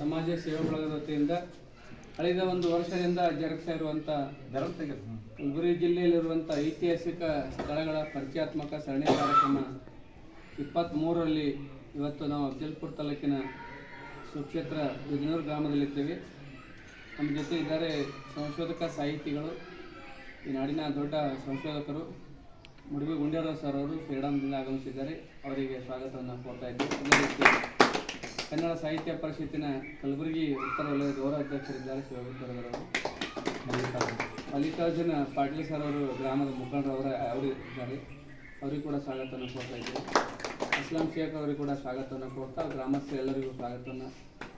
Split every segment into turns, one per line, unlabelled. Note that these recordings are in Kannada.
ಸಮಾಜ ಸೇವಾ ಬಳಗದ ವತಿಯಿಂದ ಕಳೆದ ಒಂದು ವರ್ಷದಿಂದ ಜರುಗ್ತಾ ಇರುವಂಥ ಕಲಬುರಗಿ ಜಿಲ್ಲೆಯಲ್ಲಿರುವಂಥ ಐತಿಹಾಸಿಕ ಸ್ಥಳಗಳ ಪರಿಚಯಾತ್ಮಕ ಸರಣಿ ಕಾರ್ಯಕ್ರಮ 23ರಲ್ಲಿ ಇವತ್ತು ನಾವು ಅಫಜಲ್ಪುರ ತಾಲೂಕಿನ ಸುಕ್ಷೇತ್ರ ಬಿದನೂರು ಗ್ರಾಮದಲ್ಲಿದ್ದೇವೆ. ನಮ್ಮ ಜೊತೆ ಇದ್ದಾರೆ ಸಂಶೋಧಕ ಸಾಹಿತಿಗಳು, ಈ ನಾಡಿನ ದೊಡ್ಡ ಸಂಶೋಧಕರು ಮುಡುಬಿ ಗುಂಡೇರಾವ್ ಸರ್ ಅವರು ಶ್ರೀರಾಮದಿಂದ ಆಗಮಿಸಿದ್ದಾರೆ. ಅವರಿಗೆ ಸ್ವಾಗತವನ್ನು ಕೋರ್ತಾ ಇದ್ದೇವೆ. ಅದೇ ರೀತಿ ಕನ್ನಡ ಸಾಹಿತ್ಯ ಪರಿಷತ್ತಿನ ಕಲಬುರಗಿ ಉತ್ತರ ವಲಯದ ಗೌರವಾಧ್ಯಕ್ಷರಿದ್ದಾರೆ ಶಿವಗುತ್ತರವರು, ಮಲ್ಲಿಕಾರ್ಜುನ ಪಾಟೀಲ್ ಸರ್ ಅವರು ಗ್ರಾಮದ ಮುಖಂಡರವರು ಇದ್ದಾರೆ, ಅವರಿಗೂ ಕೂಡ ಸ್ವಾಗತವನ್ನು ಕೋರ್ತಾ ಇದ್ದೇವೆ. ಅಸ್ಲಾಂ ಶೇಖ್ ಅವರಿಗೂ ಕೂಡ ಸ್ವಾಗತವನ್ನು ಕೊಡ್ತಾ ಗ್ರಾಮಸ್ಥರು ಎಲ್ಲರಿಗೂ ಸ್ವಾಗತವನ್ನು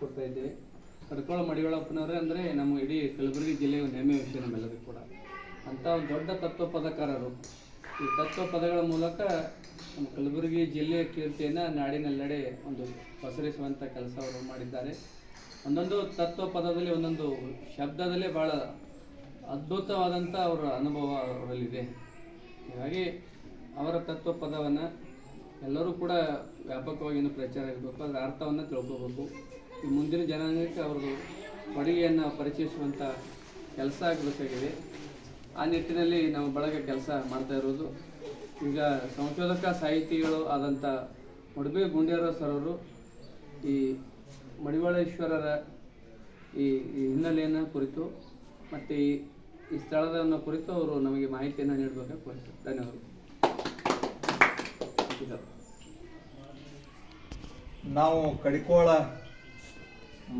ಕೊಡ್ತಾ ಇದ್ದೇವೆ. ಕಡ್ಕೋಳ ಮಡಿವಾಳಪ್ಪನವರೇ ಅಂದರೆ ನಮ್ಮ ಇಡೀ ಕಲಬುರಗಿ ಜಿಲ್ಲೆಯ ಒಂದು ಹೆಮ್ಮೆಯ ವಿಷಯ ನಮ್ಮೆಲ್ಲರಿಗೂ ಕೂಡ. ಅಂಥ ಒಂದು ದೊಡ್ಡ ತತ್ವ ಪದಕಾರರು. ಈ ತತ್ವ ಪದಗಳ ಮೂಲಕ ನಮ್ಮ ಕಲಬುರಗಿ ಜಿಲ್ಲೆಯ ಕೀರ್ತಿಯನ್ನು ನಾಡಿನೆಲ್ಲೆಡೆ ಒಂದು ಪಸರಿಸುವಂಥ ಕೆಲಸ ಅವರು ಮಾಡಿದ್ದಾರೆ. ಒಂದೊಂದು ತತ್ವ ಪದದಲ್ಲಿ ಒಂದೊಂದು ಶಬ್ದದಲ್ಲೇ ಭಾಳ ಅದ್ಭುತವಾದಂಥ ಅವರ ಅನುಭವ ಅವರಲ್ಲಿದೆ. ಹೀಗಾಗಿ ಅವರ ತತ್ವ ಪದವನ್ನು ಎಲ್ಲರೂ ಕೂಡ ವ್ಯಾಪಕವಾಗಿ ಪ್ರಚಾರ ಆಗಬೇಕು, ಅದರ ಅರ್ಥವನ್ನು ತಿಳ್ಕೋಬೇಕು. ಈ ಮುಂದಿನ ಜನಾಂಗಕ್ಕೆ ಅವ್ರದ್ದು ಕೊಡುಗೆಯನ್ನು ಪರಿಚಯಿಸುವಂಥ ಕೆಲಸ ಆಗಬೇಕಾಗಿದೆ. ಆ ನಿಟ್ಟಿನಲ್ಲಿ ನಾವು ಬಳಗ ಕೆಲಸ ಮಾಡ್ತಾ ಇರೋದು. ಈಗ ಸಂಶೋಧಕ ಸಾಹಿತಿಗಳು ಆದಂಥ ಮುಡುಬಿ ಗುಂಡೇರಾವ್ ಸರ್ ಅವರು ಈ ಮಡಿವಾಳೇಶ್ವರರ ಈ ಹಿನ್ನೆಲೆಯನ್ನು ಕುರಿತು ಮತ್ತು ಈ ಸ್ಥಳದ ಕುರಿತು ಅವರು ನಮಗೆ ಮಾಹಿತಿಯನ್ನು ನೀಡಬೇಕಾಗಿ ಕೋರಿಸ್ತಾರೆ. ಧನ್ಯವಾದಗಳು.
ನಾವು ಕಡಿಕೋಳ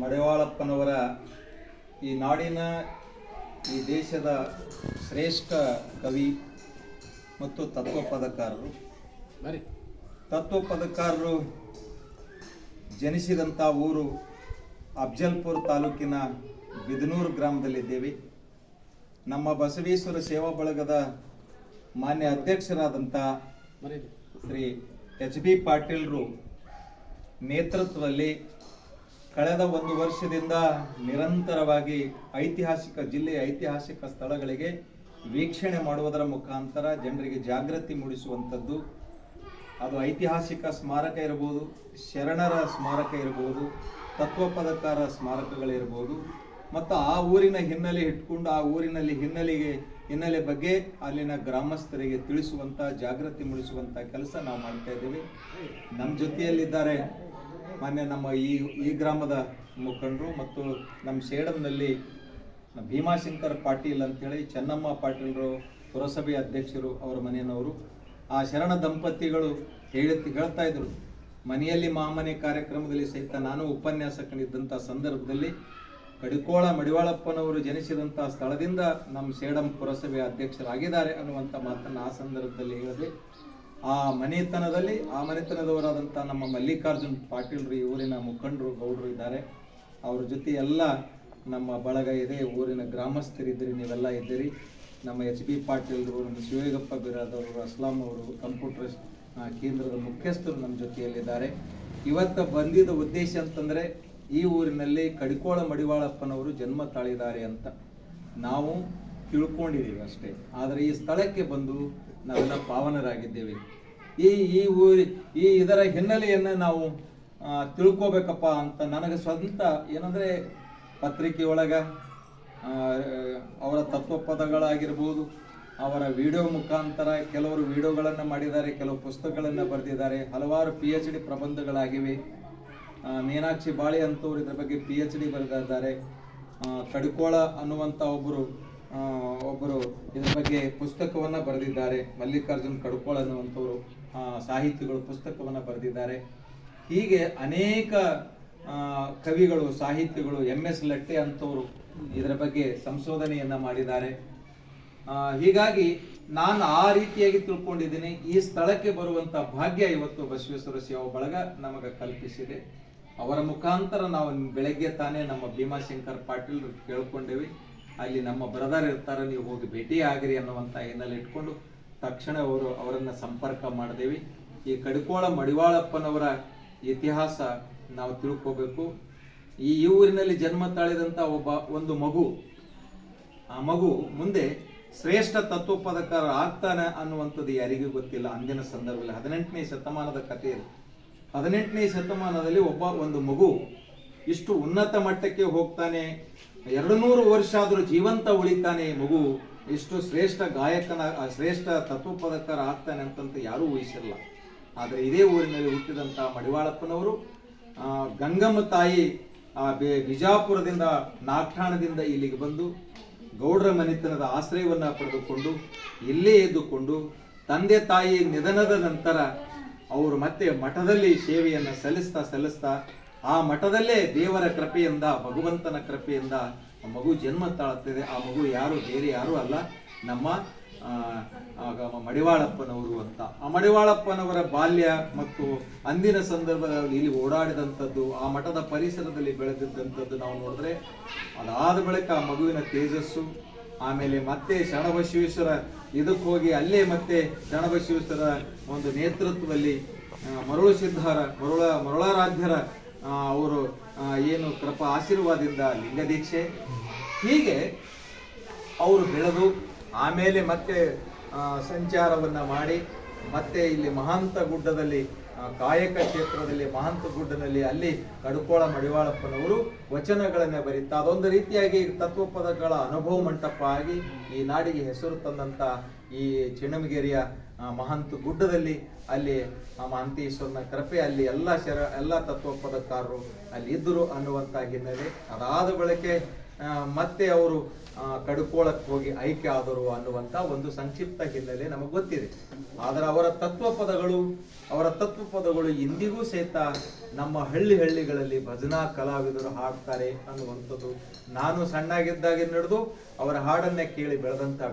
ಮಡಿವಾಳಪ್ಪನವರ ಈ ನಾಡಿನ ಈ ದೇಶದ ಶ್ರೇಷ್ಠ ಕವಿ ಮತ್ತು ತತ್ವಪದಕಾರರು ಜನಿಸಿದಂಥ ಊರು ಅಫಜಲ್ಪುರ ತಾಲೂಕಿನ ಬಿದನೂರು ಗ್ರಾಮದಲ್ಲಿದ್ದೇವೆ. ನಮ್ಮ ಬಸವೇಶ್ವರ ಸೇವಾ ಬಳಗದ ಮಾನ್ಯ ಅಧ್ಯಕ್ಷರಾದಂಥ ಶ್ರೀ HB ಪಾಟೀಲ್ರು ನೇತೃತ್ವದಲ್ಲಿ ಕಳೆದ ಒಂದು ವರ್ಷದಿಂದ ನಿರಂತರವಾಗಿ ಜಿಲ್ಲೆಯ ಐತಿಹಾಸಿಕ ಸ್ಥಳಗಳಿಗೆ ವೀಕ್ಷಣೆ ಮಾಡುವುದರ ಮುಖಾಂತರ ಜನರಿಗೆ ಜಾಗೃತಿ ಮೂಡಿಸುವಂಥದ್ದು. ಅದು ಐತಿಹಾಸಿಕ ಸ್ಮಾರಕ ಇರಬಹುದು, ಶರಣರ ಸ್ಮಾರಕ ಇರಬಹುದು, ತತ್ವಪದಕಾರ ಸ್ಮಾರಕಗಳಿರ್ಬೋದು, ಮತ್ತು ಆ ಊರಿನ ಹಿನ್ನೆಲೆ ಇಟ್ಕೊಂಡು ಆ ಊರಿನಲ್ಲಿ ಹಿನ್ನೆಲೆ ಬಗ್ಗೆ ಅಲ್ಲಿನ ಗ್ರಾಮಸ್ಥರಿಗೆ ತಿಳಿಸುವಂಥ, ಜಾಗೃತಿ ಮೂಡಿಸುವಂಥ ಕೆಲಸ ನಾವು ಮಾಡ್ತಾ ಇದ್ದೇವೆ. ನಮ್ಮ ಜೊತೆಯಲ್ಲಿದ್ದಾರೆ ಮಾನ್ಯ ನಮ್ಮ ಈ ಗ್ರಾಮದ ಮುಖಂಡರು ಮತ್ತು ನಮ್ಮ ಸೇಡಂನಲ್ಲಿ ಭೀಮಾಶಂಕರ್ ಪಾಟೀಲ್ ಅಂತೇಳಿ ಚೆನ್ನಮ್ಮ ಪಾಟೀಲ್ರು ಪುರಸಭೆ ಅಧ್ಯಕ್ಷರು, ಅವರ ಮನೆಯವರು. ಆ ಶರಣ ದಂಪತಿಗಳು ಹೇಳ್ತಾ ಇದ್ರು, ಮನೆಯಲ್ಲಿ ಮಾಮನೆ ಕಾರ್ಯಕ್ರಮದಲ್ಲಿ ಸಹಿತ ನಾನು ಉಪನ್ಯಾಸಕನಿದ್ದಂಥ ಸಂದರ್ಭದಲ್ಲಿ ಕಡಿಕೋಳ ಮಡಿವಾಳಪ್ಪನವರು ಜನಿಸಿದಂಥ ಸ್ಥಳದಿಂದ ನಮ್ಮ ಸೇಡಂ ಪುರಸಭೆ ಅಧ್ಯಕ್ಷರಾಗಿದ್ದಾರೆ ಅನ್ನುವಂಥ ಮಾತನ್ನು ಆ ಸಂದರ್ಭದಲ್ಲಿ ಹೇಳಿದೆ. ಆ ಮನೆತನದವರಾದಂಥ ನಮ್ಮ ಮಲ್ಲಿಕಾರ್ಜುನ್ ಪಾಟೀಲ್ರು, ಈ ಊರಿನ ಮುಖಂಡರು, ಗೌಡರು ಇದ್ದಾರೆ. ಅವ್ರ ಜೊತೆ ಎಲ್ಲ ನಮ್ಮ ಬಳಗ ಇದೆ, ಊರಿನ ಗ್ರಾಮಸ್ಥರಿದ್ದೀರಿ, ನೀವೆಲ್ಲ ಇದ್ದೀರಿ. ನಮ್ಮ HB ಪಾಟೀಲ್ರು, ನಮ್ಮ ಶಿವಯೋಗಪ್ಪ ಬಿರಾದವರು, ಅಸ್ಲಾಂ ಅವರು, ಕಂಪ್ಯೂಟರ್ ಕೇಂದ್ರದ ಮುಖ್ಯಸ್ಥರು ನಮ್ಮ ಜೊತೆಯಲ್ಲಿದ್ದಾರೆ. ಇವತ್ತು ಬಂದಿದ್ದ ಉದ್ದೇಶ ಅಂತಂದರೆ ಈ ಊರಿನಲ್ಲಿ ಕಡಿಕೋಳ ಮಡಿವಾಳಪ್ಪನವರು ಜನ್ಮ ತಾಳಿದ್ದಾರೆ ಅಂತ ನಾವು ತಿಳ್ಕೊಂಡಿದ್ದೀವಿ ಅಷ್ಟೇ. ಆದರೆ ಈ ಸ್ಥಳಕ್ಕೆ ಬಂದು ನಾವೆಲ್ಲ ಪಾವನರಾಗಿದ್ದೇವೆ. ಇದರ ಹಿನ್ನೆಲೆಯನ್ನು ನಾವು ತಿಳ್ಕೋಬೇಕಪ್ಪ ಅಂತ ನನಗೆ ಸ್ವಂತ ಏನಂದರೆ ಪತ್ರಿಕೆಯೊಳಗೆ ಅವರ ತತ್ವಪದಗಳಾಗಿರ್ಬೋದು, ಅವರ ವಿಡಿಯೋ ಮುಖಾಂತರ ಕೆಲವರು ವಿಡಿಯೋಗಳನ್ನು ಮಾಡಿದ್ದಾರೆ, ಕೆಲವು ಪುಸ್ತಕಗಳನ್ನು ಬರೆದಿದ್ದಾರೆ, ಹಲವಾರು PhD ಪ್ರಬಂಧಗಳಾಗಿವೆ. ಮೀನಾಕ್ಷಿ ಬಾಳಿ ಅಂತವ್ರು ಇದ್ರ ಬಗ್ಗೆ PhD ಬರೆದಿದ್ದಾರೆ. ಕಡಿಕೋಳ ಅನ್ನುವಂಥ ಒಬ್ಬರು ಇದ್ರ ಬಗ್ಗೆ ಪುಸ್ತಕವನ್ನು ಬರೆದಿದ್ದಾರೆ. ಮಲ್ಲಿಕಾರ್ಜುನ್ ಕಡ್ಕೋಳ ಅನ್ನುವಂಥವ್ರು ಸಾಹಿತಿಗಳು ಪುಸ್ತಕವನ್ನು ಬರೆದಿದ್ದಾರೆ. ಹೀಗೆ ಅನೇಕ ಕವಿಗಳು, ಸಾಹಿತಿಗಳು, MS ಲಟ್ಟೆ ಅಂತವರು ಇದರ ಬಗ್ಗೆ ಸಂಶೋಧನೆಯನ್ನು ಮಾಡಿದ್ದಾರೆ. ಹೀಗಾಗಿ ನಾನು ಆ ರೀತಿಯಾಗಿ ತಿಳ್ಕೊಂಡಿದ್ದೀನಿ. ಈ ಸ್ಥಳಕ್ಕೆ ಬರುವಂಥ ಭಾಗ್ಯ ಇವತ್ತು ಬಸವೇಶ್ವರ ಸೇವಾ ಬಳಗ ನಮಗೆ ಕಲ್ಪಿಸಿದೆ. ಅವರ ಮುಖಾಂತರ ನಾವು ಬೆಳಗ್ಗೆ ತಾನೇ ನಮ್ಮ ಭೀಮಾಶಂಕರ್ ಪಾಟೀಲ್ ಕೇಳ್ಕೊಂಡೇವಿ, ಅಲ್ಲಿ ನಮ್ಮ ಬ್ರದರ್ ಇರ್ತಾರೆ, ನೀವು ಹೋಗಿ ಭೇಟಿ ಆಗಿರಿ ಅನ್ನುವಂಥ ಹಿನ್ನೆಲೆ ಇಟ್ಕೊಂಡು ತಕ್ಷಣ ಅವರನ್ನು ಸಂಪರ್ಕ ಮಾಡಿದೇವಿ. ಈ ಕಡಿಕೋಳ ಮಡಿವಾಳಪ್ಪನವರ ಇತಿಹಾಸ ನಾವು ತಿಳ್ಕೋಬೇಕು. ಈ ಊರಿನಲ್ಲಿ ಜನ್ಮ ತಾಳಿದಂಥ ಒಂದು ಮಗು, ಆ ಮಗು ಮುಂದೆ ಶ್ರೇಷ್ಠ ತತ್ವಪದಕಾರ ಆಗ್ತಾನೆ ಅನ್ನುವಂಥದ್ದು ಯಾರಿಗೂ ಗೊತ್ತಿಲ್ಲ. ಅಂದಿನ ಸಂದರ್ಭದಲ್ಲಿ 18ನೇ ಶತಮಾನದ ಕಥೆ ಇದು. 18ನೇ ಶತಮಾನದಲ್ಲಿ ಒಂದು ಮಗು ಇಷ್ಟು ಉನ್ನತ ಮಟ್ಟಕ್ಕೆ ಹೋಗ್ತಾನೆ, 200 ವರ್ಷ ಆದರೂ ಜೀವಂತ ಉಳಿತಾನೆ ಮಗು, ಇಷ್ಟು ಶ್ರೇಷ್ಠ ಗಾಯಕನ ಶ್ರೇಷ್ಠ ತತ್ವಪದಕರ ಆಗ್ತಾನೆ ಅಂತಂತ ಯಾರೂ ಊಹಿಸಿರಲ್ಲ. ಆದರೆ ಇದೇ ಊರಿನಲ್ಲಿ ಹುಟ್ಟಿದಂಥ ಮಡಿವಾಳಪ್ಪನವರು ಗಂಗಮ್ಮ ತಾಯಿ ಬಿಜಾಪುರದಿಂದ ನಾಗ್ಠಾಣದಿಂದ ಇಲ್ಲಿಗೆ ಬಂದು ಗೌಡ್ರ ಮನೆತನದ ಆಶ್ರಯವನ್ನು ಪಡೆದುಕೊಂಡು ಇಲ್ಲೇ ಇದ್ದುಕೊಂಡು ತಂದೆ ತಾಯಿ ನಿಧನದ ನಂತರ ಅವರು ಮತ್ತೆ ಮಠದಲ್ಲಿ ಸೇವೆಯನ್ನು ಸಲ್ಲಿಸ್ತಾ ಆ ಮಠದಲ್ಲೇ ದೇವರ ಕೃಪೆಯಿಂದ ಭಗವಂತನ ಕೃಪೆಯಿಂದ ಮಗು ಜನ್ಮ ತಾಳುತ್ತದೆ. ಆ ಮಗು ಬೇರೆ ಯಾರು ಅಲ್ಲ, ನಮ್ಮ ಮಡಿವಾಳಪ್ಪನವರು ಅಂತ. ಆ ಮಡಿವಾಳಪ್ಪನವರ ಬಾಲ್ಯ ಮತ್ತು ಅಂದಿನ ಸಂದರ್ಭದಲ್ಲಿ ಇಲ್ಲಿ ಓಡಾಡಿದಂಥದ್ದು, ಆ ಮಠದ ಪರಿಸರದಲ್ಲಿ ಬೆಳೆದಿದ್ದಂಥದ್ದು ನಾವು ನೋಡಿದ್ರೆ, ಅದಾದ ಬಳಿಕ ಆ ಮಗುವಿನ ತೇಜಸ್ಸು, ಆಮೇಲೆ ಮತ್ತೆ ಶರಣಬಸವೇಶ್ವರ ಇದಕ್ಕೆ ಹೋಗಿ ಅಲ್ಲೇ ಮತ್ತೆ ಶರಣಬಸವೇಶ್ವರ ಒಂದು ನೇತೃತ್ವದಲ್ಲಿ ಮರುಳಾರಾಧ್ಯರ ಅವರು ಏನು ಕೃಪಾ ಆಶೀರ್ವಾದದಿಂದ ಲಿಂಗದೀಕ್ಷೆ, ಹೀಗೆ ಅವರು ಬೆಳೆದು ಆಮೇಲೆ ಮತ್ತೆ ಸಂಚಾರವನ್ನ ಮಾಡಿ ಮತ್ತೆ ಇಲ್ಲಿ ಮಹಾಂತ ಗುಡ್ಡದಲ್ಲಿ ಕಾಯಕ ಕ್ಷೇತ್ರದಲ್ಲಿ ಮಹಾಂತ ಗುಡ್ಡದಲ್ಲಿ ಅಲ್ಲಿ ಕಡುಕೋಳ ಮಡಿವಾಳಪ್ಪನವರು ವಚನಗಳನ್ನ ಬರೀತಾ ಅದೊಂದು ರೀತಿಯಾಗಿ ತತ್ವಪದಗಳ ಅನುಭವ ಮಂಟಪ ಆಗಿ ಈ ನಾಡಿಗೆ ಹೆಸರು ತಂದಂತ ಈ ಚಿಣ್ಣಮಗೇರಿಯ ಮಹಾಂತ ಗುಡ್ಡದಲ್ಲಿ ಅಲ್ಲಿ ಮಹಾಂತೇಶ್ವರನ ಕೃಪೆ ಅಲ್ಲಿ ಎಲ್ಲ ತತ್ವಪದಕಾರರು ಅಲ್ಲಿ ಇದ್ದರು ಅನ್ನುವಂಥ ಹಿನ್ನೆಲೆ. ಅದಾದ ಬಳಿಕೆ ಮತ್ತೆ ಅವರು ಕಡುಕೋಳಕ್ಕೆ ಹೋಗಿ ಆಯ್ಕೆ ಆದರು ಅನ್ನುವಂಥ ಒಂದು ಸಂಕ್ಷಿಪ್ತ ಹಿನ್ನೆಲೆ ನಮಗೆ ಗೊತ್ತಿದೆ. ಆದರೆ ಅವರ ತತ್ವಪದಗಳು ಇಂದಿಗೂ ಸಹಿತ ನಮ್ಮ ಹಳ್ಳಿಗಳಲ್ಲಿ ಭಜನಾ ಕಲಾವಿದರು ಹಾಡ್ತಾರೆ ಅನ್ನುವಂಥದ್ದು ನಾನು ಸಣ್ಣಾಗಿದ್ದಾಗ ನಡೆದು ಅವರ ಹಾಡನ್ನೇ ಕೇಳಿ ಬೆಳೆದಂಥ ವ್ಯಕ್ತಿ.